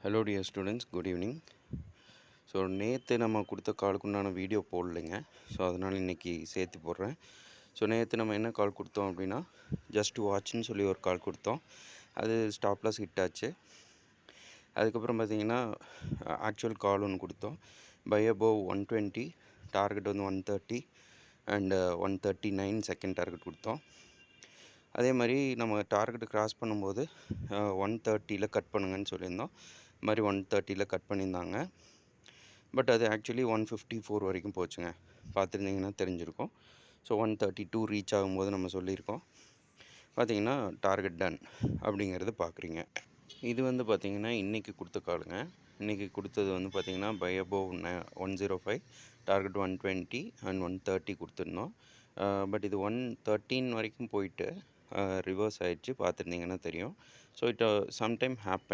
Hello dear students, good evening. So நேற்று நம்ம கொடுத்த காலுக்குண்டான வீடியோ போடலைங்க. ஸோ அதனால் இன்றைக்கி சேர்த்து போடுறேன். ஸோ நேற்று நம்ம என்ன கால் கொடுத்தோம் அப்படின்னா, ஜஸ்ட் வாட்ச்னு சொல்லி ஒரு கால் கொடுத்தோம். அது ஸ்டாப்லாஸ் ஹிட் ஆச்சு. அதுக்கப்புறம் பார்த்திங்கன்னா ஆக்சுவல் கால் ஒன்று கொடுத்தோம். பை அபோவ் 120, டார்கெட் வந்து 130 அண்டு 139 செகண்ட் டார்கெட் கொடுத்தோம். அதே மாதிரி நம்ம டார்கெட்டு கிராஸ் பண்ணும்போது 130 கட் பண்ணுங்கன்னு சொல்லியிருந்தோம். இது மாதிரி 130 கட் பண்ணியிருந்தாங்க. பட் அது ஆக்சுவலி 154 வரைக்கும் போச்சுங்க. பார்த்துருந்தீங்கன்னா தெரிஞ்சிருக்கும். ஸோ 132 ரீச் ஆகும்போது நம்ம சொல்லியிருக்கோம். பார்த்திங்கன்னா டார்கெட் டன் அப்படிங்கிறது பார்க்குறீங்க. இது வந்து பார்த்திங்கன்னா இன்றைக்கி கொடுத்த காலுங்க. இன்றைக்கி கொடுத்தது வந்து பார்த்திங்கன்னா பை அபோவ் 105, டார்கெட் 120 அண்ட் 130 கொடுத்துருந்தோம். பட் இது 113 வரைக்கும் போயிட்டு ரிவர்ஸ் ஆகிடுச்சு. பார்த்துருந்தீங்கன்னா தெரியும். So it sometime happen.